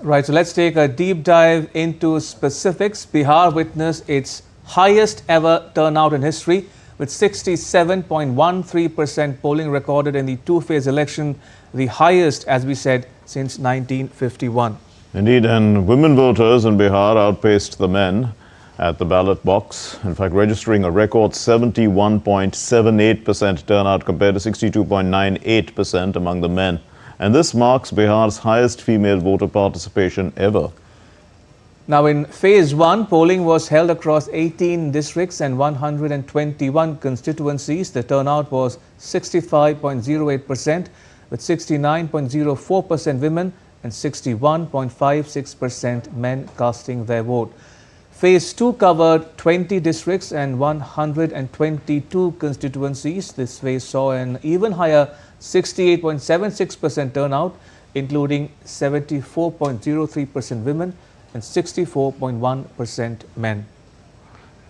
Right, so let's take a deep dive into specifics. Bihar witnessed its highest ever turnout in history, with 67.13% polling recorded in the two-phase election, the highest, as we said, since 1951. Indeed, and women voters in Bihar outpaced the men at the ballot box, in fact, registering a record 71.78% turnout compared to 62.98% among the men. And this marks Bihar's highest female voter participation ever. Now, in Phase 1, polling was held across 18 districts and 121 constituencies. The turnout was 65.08%, with 69.04% women and 61.56% men casting their vote. Phase 2 covered 20 districts and 122 constituencies. This phase saw an even higher 68.76% turnout, including 74.03% women and 64.1% men.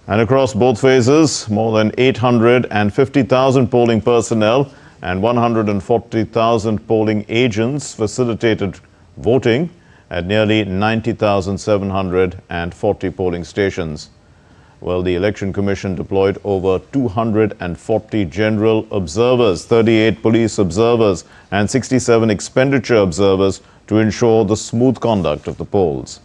And across both phases, more than 850,000 polling personnel and 140,000 polling agents facilitated voting at nearly 90,740 polling stations. Well, the Election Commission deployed over 240 general observers, 38 police observers, and 67 expenditure observers to ensure the smooth conduct of the polls.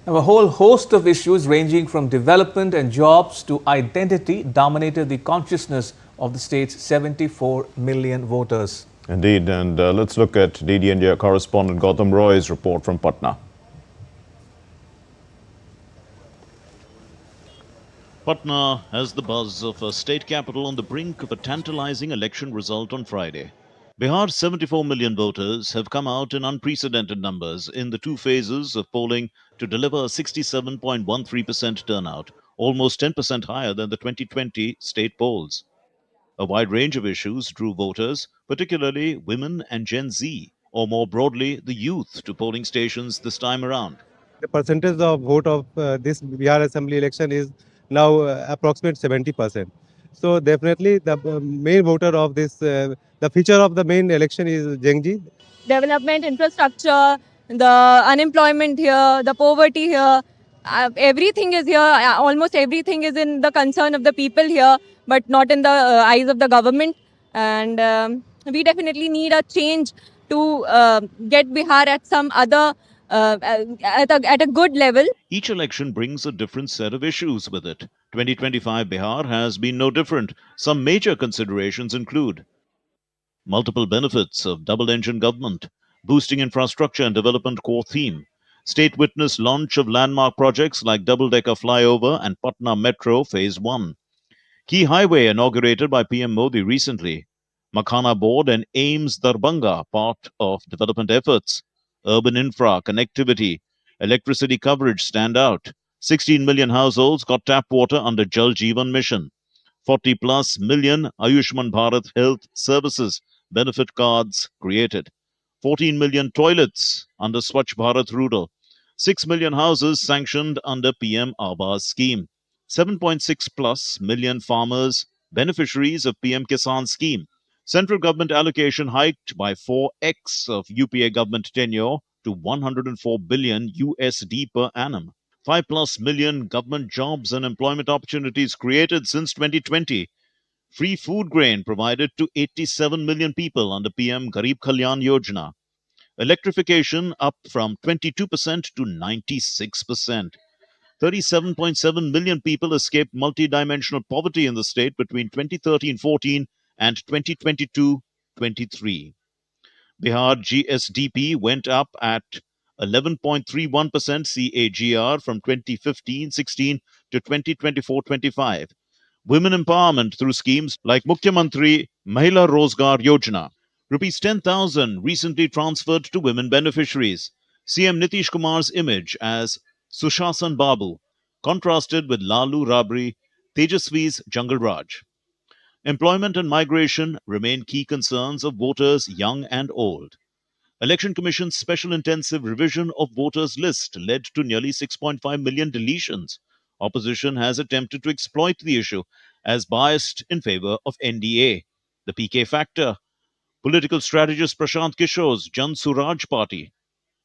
Now, a whole host of issues ranging from development and jobs to identity dominated the consciousness of the state's 74 million voters. Indeed, and let's look at DD India correspondent Gautam Roy's report from Patna. Patna has the buzz of a state capital on the brink of a tantalizing election result on Friday. Bihar's 74 million voters have come out in unprecedented numbers in the two phases of polling to deliver a 67.13% turnout, almost 10% higher than the 2020 state polls. A wide range of issues drew voters, particularly women and Gen Z, or more broadly, the youth, to polling stations this time around. The percentage of vote of this Bihar Assembly election is now approximate 70%. So definitely the main voter of this, the feature of the main election is Jengji. Development, infrastructure, the unemployment here, the poverty here, everything is here. Almost everything is in the concern of the people here, but not in the eyes of the government. And we definitely need a change to get Bihar at some other at a good level. Each election brings a different set of issues with it. 2025 Bihar has been no different. Some major considerations include multiple benefits of double-engine government, boosting infrastructure and development core theme, state witness launch of landmark projects like double-decker flyover and Patna Metro Phase 1, key highway inaugurated by PM Modi recently, Makhana Board and AIMS Darbhanga part of development efforts, urban infra, connectivity, electricity coverage stand out. 16 million households got tap water under Jal Jeevan Mission. 40 plus million Ayushman Bharat health services benefit cards created. 14 million toilets under Swachh Bharat Rural. 6 million houses sanctioned under PM Aabas scheme. 7.6 plus million farmers beneficiaries of PM Kisan scheme. Central government allocation hiked by 4x of UPA government tenure to 104 billion USD per annum. 5 plus million government jobs and employment opportunities created since 2020. Free food grain provided to 87 million people under PM Garib Kalyan Yojana. Electrification up from 22% to 96%. 37.7 million people escaped multidimensional poverty in the state between 2013-14 and 2022-23. Bihar GSDP went up at 11.31% CAGR from 2015-16 to 2024-25. Women empowerment through schemes like Mukhyamantri Mahila Rozgar Yojana. Rupees 10,000 recently transferred to women beneficiaries. CM Nitish Kumar's image as Sushasan Babu, contrasted with Lalu Rabri, Tejasvi's Jungle Raj. Employment and migration remain key concerns of voters young and old. Election Commission's special intensive revision of voters' list led to nearly 6.5 million deletions. Opposition has attempted to exploit the issue as biased in favor of NDA. The PK factor. Political strategist Prashant Kishore's Jan Suraj party,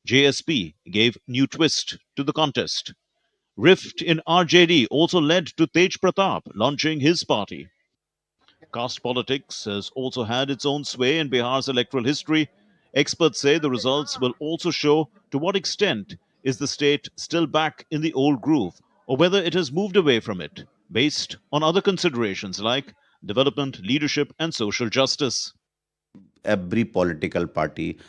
JSP, gave new twist to the contest. Rift in RJD also led to Tej Pratap launching his party. Caste politics has also had its own sway in Bihar's electoral history. Experts say the results will also show to what extent is the state still back in the old groove or whether it has moved away from it, based on other considerations like development, leadership, and social justice. Every political party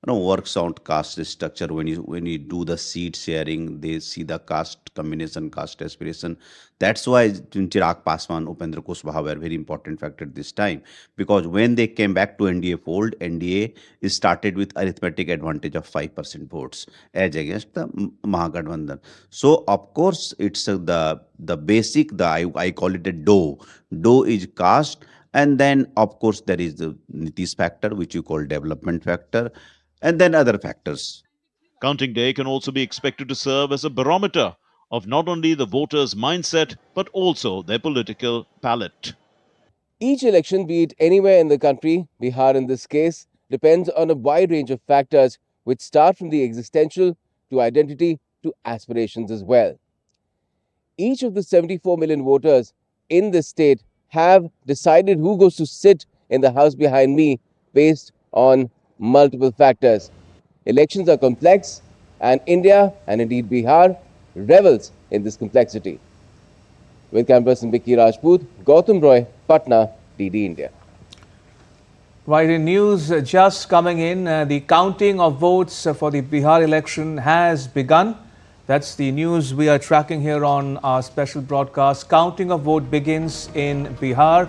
works out caste structure. When you do the seat sharing, they see the caste combination, caste aspiration. That's why Chirag Paswan, Upendra Kushwaha were very important factor this time, because when they came back to NDA fold, NDA started with arithmetic advantage of 5% votes as against the Mahagathbandhan. So of course it's the basic, I call it a dough is caste. And then, of course, there is the Nitish factor, which you call development factor, and then other factors. Counting day can also be expected to serve as a barometer of not only the voters' mindset, but also their political palette. Each election, be it anywhere in the country, Bihar in this case, depends on a wide range of factors which start from the existential to identity to aspirations as well. Each of the 74 million voters in this state have decided who goes to sit in the house behind me based on multiple factors. Elections are complex, and India, and indeed Bihar, revels in this complexity. With camera person Vicky Rajput, Gautam Roy, Patna, DD India. Right, in news just coming in, the counting of votes for the Bihar election has begun. That's the news we are tracking here on our special broadcast. Counting of vote begins in Bihar.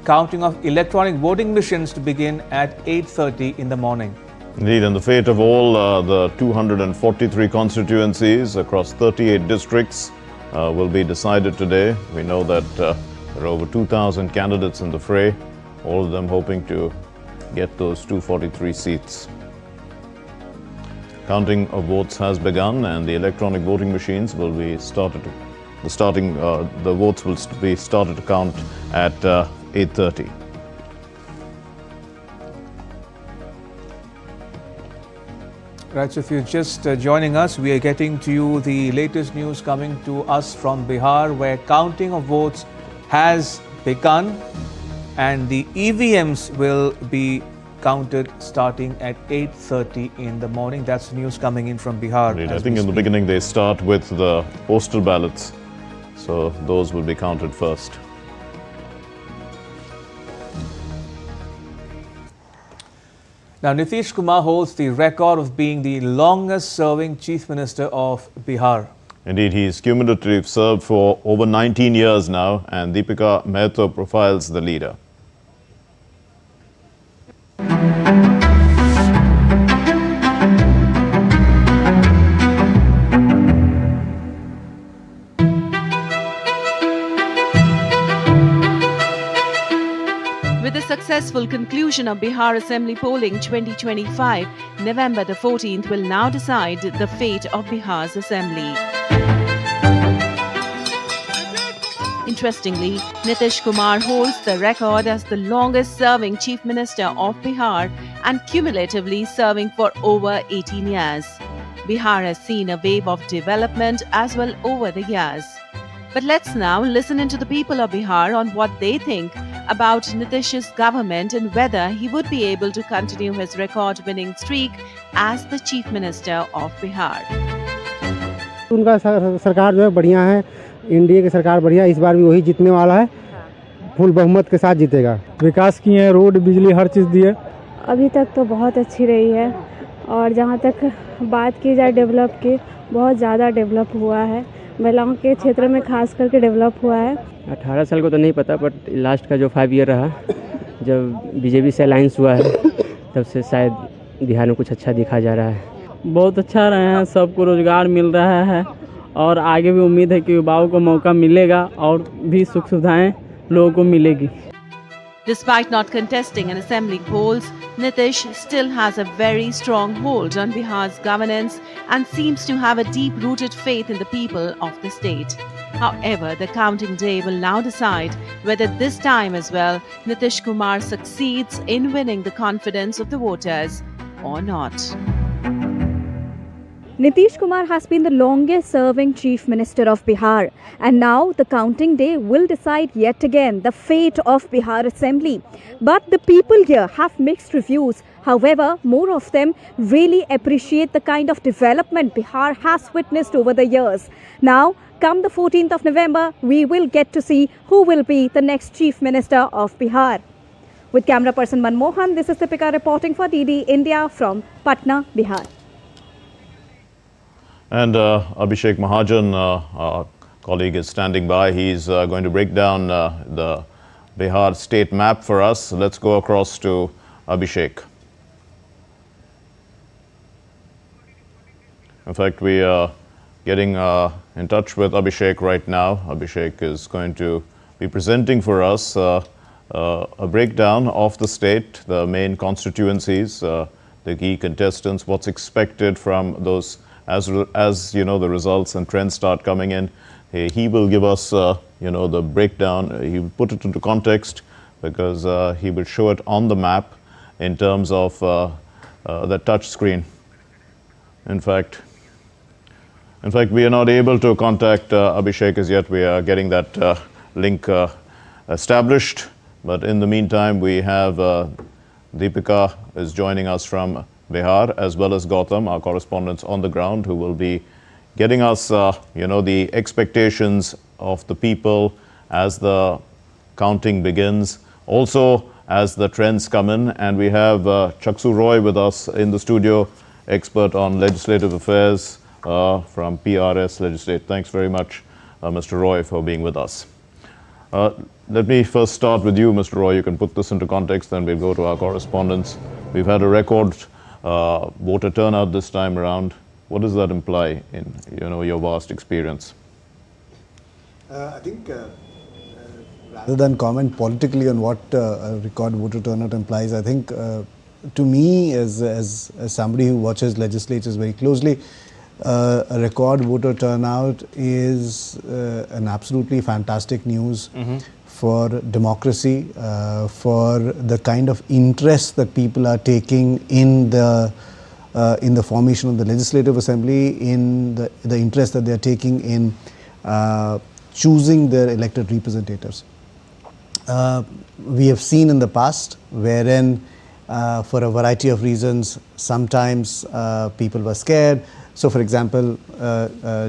Counting of electronic voting machines to begin at 8:30 in the morning. Indeed, and the fate of all the 243 constituencies across 38 districts will be decided today. We know that there are over 2,000 candidates in the fray, all of them hoping to get those 243 seats. Counting of votes has begun, and the electronic voting machines will be started. The votes will be started to count at 8:30. Right, so if you're just joining us, we are getting to you the latest news coming to us from Bihar, where counting of votes has begun, and the EVMs will be counted starting at 8:30 in the morning. That's news coming in from Bihar. Indeed, I think in the beginning they start with the postal ballots, so those will be counted first. Now, Nitish Kumar holds the record of being the longest serving Chief Minister of Bihar. Indeed, he's cumulatively served for over 19 years now, and Deepika Mehta profiles the leader. With the successful conclusion of Bihar Assembly polling 2025, November the 14th will now decide the fate of Bihar's Assembly. Interestingly, Nitish Kumar holds the record as the longest-serving Chief Minister of Bihar and cumulatively serving for over 18 years. Bihar has seen a wave of development as well over the years. But let's now listen into the people of Bihar on what they think about Nitish's government and whether he would be able to continue his record-winning streak as the Chief Minister of Bihar. उनका सरकार जो है बढ़िया है, India की सरकार बढ़िया, इस बार भी वही जीतने वाला है, फुल बहुमत के साथ जीतेगा। विकास किए हैं, रोड बिजली हर चीज़ दी है। अभी तक तो बहुत अच्छी रही है, और जहाँ तक बात की जाए डेवलप की, बहुत ज़्यादा डेवलप हुआ है, महिलाओं के क्षेत्र में खास करके डेवलप हुआ है। 18 साल को तो नहीं पता, बट लास्ट का जो 5 ईयर रहा, जब बीजेपी से अलायंस हुआ है, तब से शायद बिहार में कुछ अच्छा दिखा जा रहा है। बहुत अच्छा रहे हैं, सबको रोजगार मिल रहा है, और आगे भी उम्मीद है कि युवाओं को मौका मिलेगा और भी सुख सुविधाएं लोगों को मिलेगी। Despite not contesting in assembly polls, Nitish still has a very strong hold on Bihar's governance and seems to have a deep-rooted faith in the people of the state. However, the counting day will now decide whether this time as well Nitish Kumar succeeds in winning the confidence of the voters or not. Nitish Kumar has been the longest serving Chief Minister of Bihar, and now the counting day will decide yet again the fate of Bihar Assembly. But the people here have mixed reviews. However, more of them really appreciate the kind of development Bihar has witnessed over the years. Now, come the 14th of November, we will get to see who will be the next Chief Minister of Bihar. With camera person Manmohan, this is Deepika reporting for DD India from Patna, Bihar. And Abhishek Mahajan, our colleague, is standing by. He's going to break down the Bihar state map for us. Let's go across to Abhishek. In fact, we are getting in touch with Abhishek right now. Abhishek is going to be presenting for us a breakdown of the state, the main constituencies, the key contestants, what's expected from those. As you know, the results and trends start coming in, he will give us, the breakdown. He will put it into context because he will show it on the map in terms of the touch screen. In fact, we are not able to contact Abhishek as yet. We are getting that link established. But in the meantime, we have Deepika is joining us from Bihar, as well as Gautam, our correspondents on the ground, who will be getting us, the expectations of the people as the counting begins. Also, as the trends come in, and we have Chaksu Roy with us in the studio, expert on legislative affairs from PRS Legislate. Thanks very much, Mr. Roy, for being with us. Let me first start with you, Mr. Roy. You can put this into context, then we'll go to our correspondents. We've had a record voter turnout this time around. What does that imply in your vast experience? I think rather than comment politically on what a record voter turnout implies, I think to me, as somebody who watches legislatures very closely, a record voter turnout is an absolutely fantastic news for democracy, for the kind of interest that people are taking in the formation of the Legislative Assembly, in the interest that they are taking in choosing their elected representatives. We have seen in the past wherein for a variety of reasons, sometimes people were scared. So for example,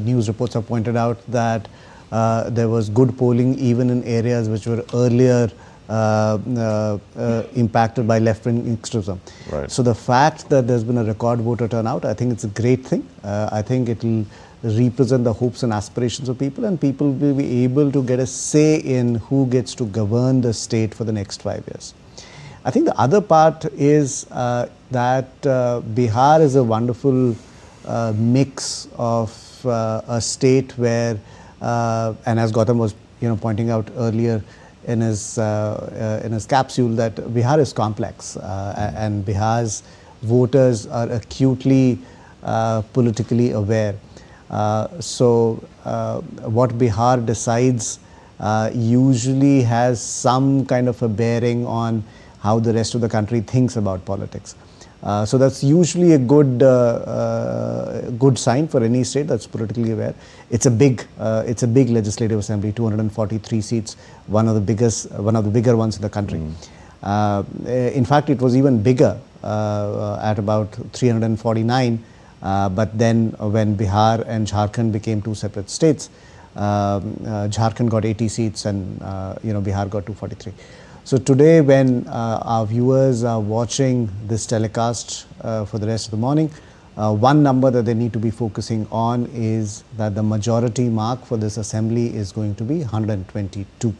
news reports have pointed out that there was good polling even in areas which were earlier impacted by left-wing extremism. Right. So the fact that there's been a record voter turnout, I think it's a great thing. I think it will represent the hopes and aspirations of people, and people will be able to get a say in who gets to govern the state for the next 5 years. I think the other part is that Bihar is a wonderful mix of a state where, and as Gautam was pointing out earlier in his capsule, that Bihar is complex and Bihar's voters are acutely politically aware. So what Bihar decides usually has some kind of a bearing on how the rest of the country thinks about politics. So that's usually a good sign for any state that's politically aware. It's a big legislative assembly, 243 seats, one of the bigger ones in the country. In fact, it was even bigger at about 349. But then when Bihar and Jharkhand became two separate states, Jharkhand got 80 seats and Bihar got 243. So today, when our viewers are watching this telecast for the rest of the morning, one number that they need to be focusing on is that the majority mark for this assembly is going to be 122.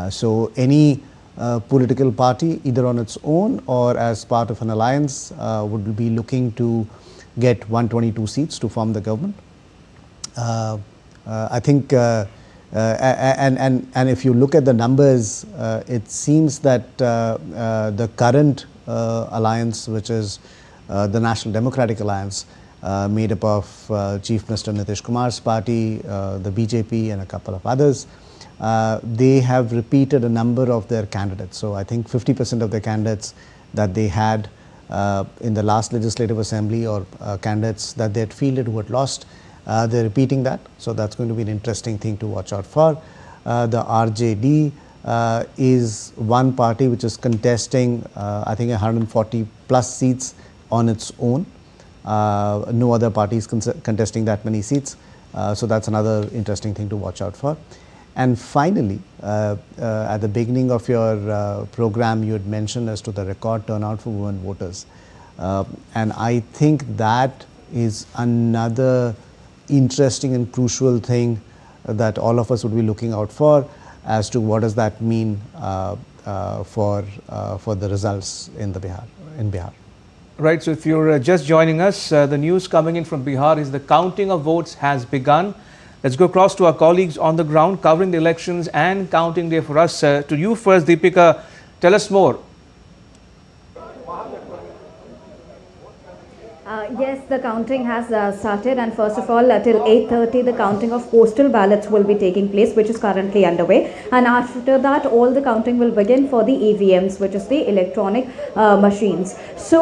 So any political party, either on its own or as part of an alliance, would be looking to get 122 seats to form the government. I think and if you look at the numbers, it seems that the current alliance, which is the National Democratic Alliance, made up of Chief Minister Nitish Kumar's party, the BJP and a couple of others. They have repeated a number of their candidates. So I think 50% of the candidates that they had in the last legislative assembly, or candidates that they had fielded who had lost, they're repeating that. So that's going to be an interesting thing to watch out for. The RJD is one party which is contesting, I think, 140 plus seats on its own. No other party is contesting that many seats. So that's another interesting thing to watch out for. And finally, at the beginning of your program, you had mentioned as to the record turnout for women voters. And I think that is another interesting and crucial thing that all of us would be looking out for, as to what does that mean for the results in Bihar. Right, so if you're just joining us, the news coming in from Bihar is the counting of votes has begun. Let's go across to our colleagues on the ground covering the elections and counting day for us. To you first, Deepika, tell us more. Yes, the counting has started, and first of all, till 8:30, the counting of postal ballots will be taking place, which is currently underway. And after that, all the counting will begin for the EVMs, which is the electronic machines. So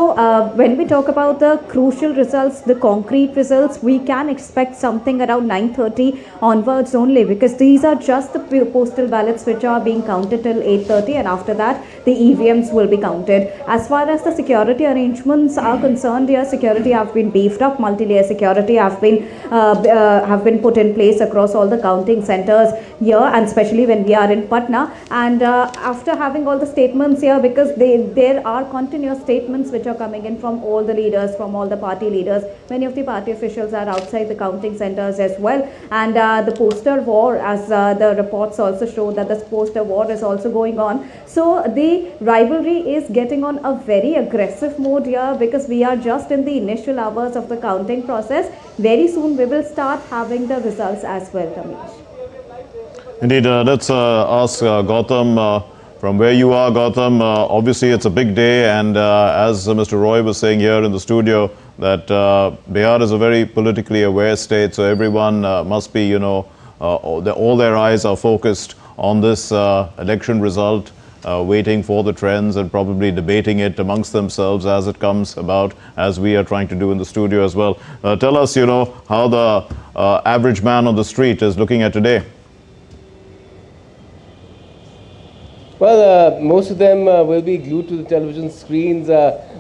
when we talk about the crucial results, the concrete results, we can expect something around 9:30 onwards only, because these are just the postal ballots which are being counted till 8:30, and after that, the EVMs will be counted. As far as the security arrangements are concerned, here security have been beefed up. Multi-layer security have been put in place across all the counting centers here, and especially when we are in Patna. And after having all the statements here, because there are continuous statements which are coming in from all the leaders, from all the party leaders. Many of the party officials are outside the counting centers as well. And the poster war, as the reports also show, that the poster war is also going on. So the rivalry is getting on a very aggressive mode here, because we are just in the initial hours of the counting process. Very soon we will start having the results as well, Ramesh. Indeed, let's ask Gautam, from where you are, Gautam. Obviously, it's a big day, and as Mr. Roy was saying here in the studio, that Bihar is a very politically aware state, so everyone must be, all their eyes are focused on this election result, waiting for the trends and probably debating it amongst themselves as it comes about, as we are trying to do in the studio as well. Tell us, how the average man on the street is looking at today. Well, most of them will be glued to the television screens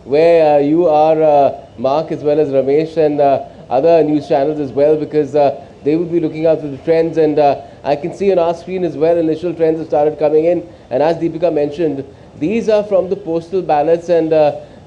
where you are, Mark, as well as Ramesh, and other news channels as well, because they will be looking out for the trends. And I can see on our screen as well, initial trends have started coming in. And as Deepika mentioned, these are from the postal ballots, and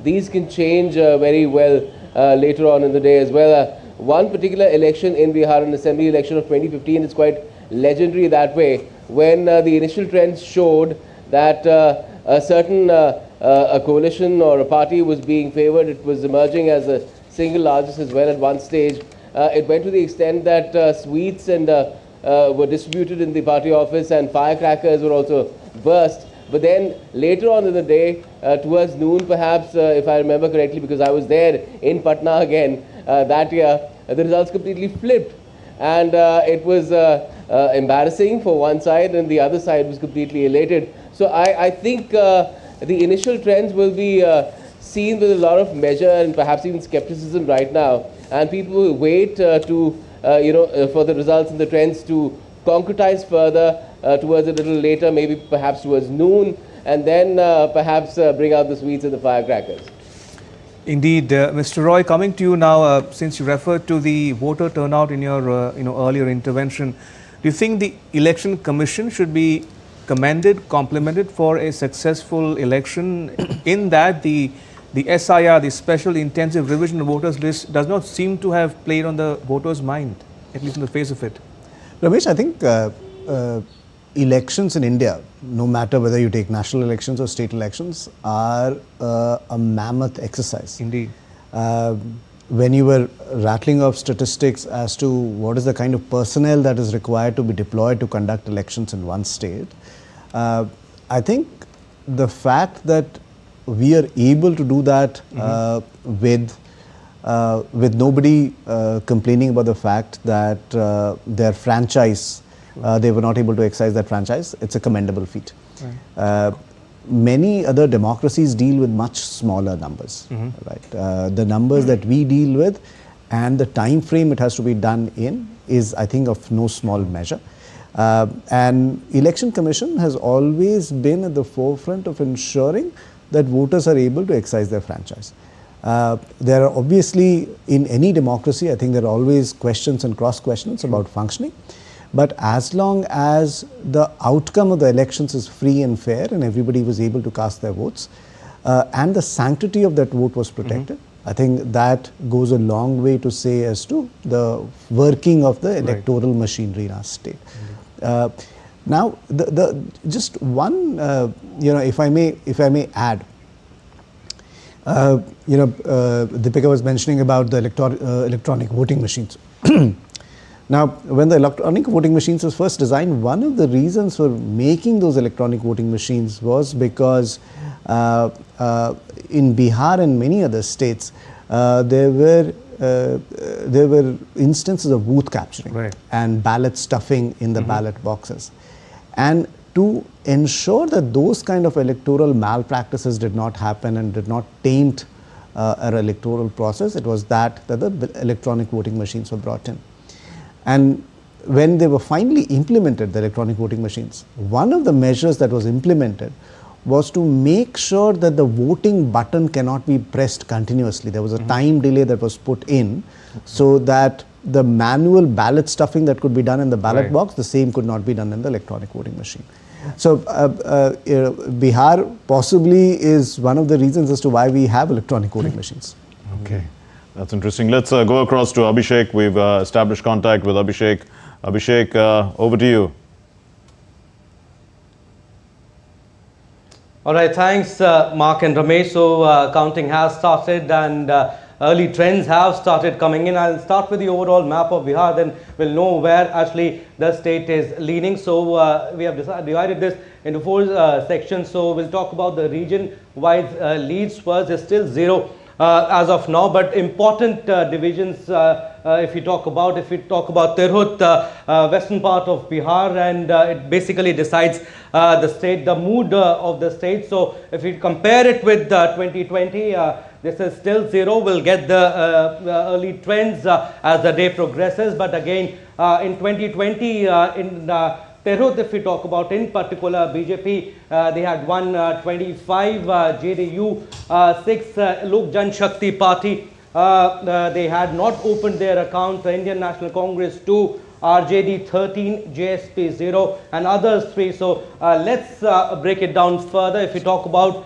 these can change very well later on in the day as well. One particular election in Bihar, an assembly election of 2015, is quite legendary that way, when the initial trends showed that a certain a coalition or a party was being favored. It was emerging as a single largest as well at one stage. It went to the extent that sweets and were distributed in the party office, and firecrackers were also burst. But then later on in the day, towards noon perhaps, if I remember correctly, because I was there in Patna again that year, the results completely flipped. And it was embarrassing for one side, and the other side was completely elated. So I think the initial trends will be seen with a lot of measure and perhaps even skepticism right now. And people will wait for the results and the trends to concretize further towards a little later, maybe perhaps towards noon, and then perhaps bring out the sweets and the firecrackers. Indeed, Mr. Roy, coming to you now, since you referred to the voter turnout in your earlier intervention, do you think the Election Commission should be commended, complimented for a successful election, in that the SIR, the Special Intensive Revision of Voters List, does not seem to have played on the voters' mind, at least in the face of it? Ramesh, I think elections in India, no matter whether you take national elections or state elections, are a mammoth exercise. Indeed. When you were rattling off statistics as to what is the kind of personnel that is required to be deployed to conduct elections in one state, I think the fact that we are able to do that with with nobody complaining about the fact that their franchise, they were not able to exercise that franchise. It's a commendable feat. Right. Many other democracies deal with much smaller numbers. Right? The numbers that we deal with and the time frame it has to be done in is, I think, of no small measure. And Election Commission has always been at the forefront of ensuring that voters are able to exercise their franchise. There are obviously, in any democracy, I think there are always questions and cross questions about functioning. But as long as the outcome of the elections is free and fair and everybody was able to cast their votes and the sanctity of that vote was protected, I think that goes a long way to say as to the working of the electoral machinery in our state. Now, just one, if I may add, Deepika was mentioning about the electronic voting machines. Now, when the electronic voting machines was first designed, one of the reasons for making those electronic voting machines was because in Bihar and many other states, there were instances of booth capturing and ballot stuffing in the ballot boxes. And to ensure that those kind of electoral malpractices did not happen and did not taint our electoral process, it was that the electronic voting machines were brought in. And when they were finally implemented, the electronic voting machines, one of the measures that was implemented was to make sure that the voting button cannot be pressed continuously. There was a time delay that was put in so that the manual ballot stuffing that could be done in the ballot box, the same could not be done in the electronic voting machine. So Bihar possibly is one of the reasons as to why we have electronic voting machines. Okay, that's interesting. Let's go across to Abhishek. We've established contact with Abhishek. Abhishek, over to you. All right, thanks Mark and Ramesh. So counting has started and early trends have started coming in. I'll start with the overall map of Bihar, then we'll know where actually the state is leaning. So we have divided this into 4 sections. So we'll talk about the region-wise leads. First is still 0 as of now, but important divisions if we talk about Tirhut, western part of Bihar, and it basically decides the state, the mood of the state. So if we compare it with 2020, this is still 0. We'll get the early trends as the day progresses. But again, in 2020, in Tirhut, if we talk about in particular, BJP, they had 125, JDU 6, Lok Jan Shakti Party, they had not opened their account, Indian National Congress 2, RJD 13, JSP 0, and others 3. So let's break it down further. If we talk about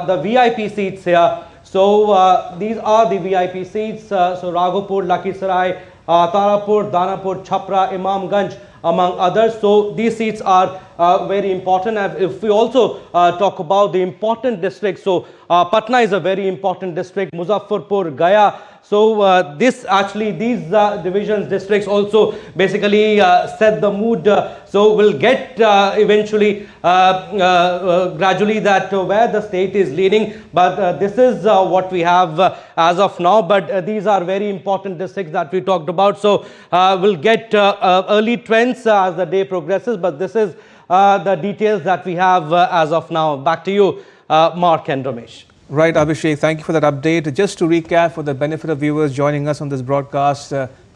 the VIP seats here, so these are the VIP seats. So Raghupur, Lakhisarai, Tarapur, Danapur, Chhapra, Imamganj, among others. So these seats are very important. If we also talk about the important districts, so Patna is a very important district, Muzaffarpur, Gaya. So these divisions, districts also basically set the mood. So we'll get eventually gradually that where the state is leaning. But this is what we have as of now. But these are very important districts that we talked about. So we'll get early trends as the day progresses. But this is the details that we have as of now. Back to you, Mark and Ramesh. Right, Abhishek, thank you for that update. Just to recap for the benefit of viewers joining us on this broadcast,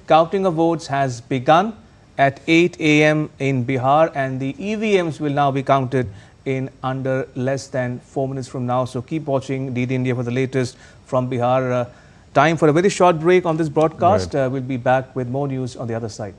counting of votes has begun at 8 a.m. in Bihar, and the EVMs will now be counted in under less than 4 minutes from now. So keep watching DD India for the latest from Bihar. Time for a very short break on this broadcast. We'll be back with more news on the other side.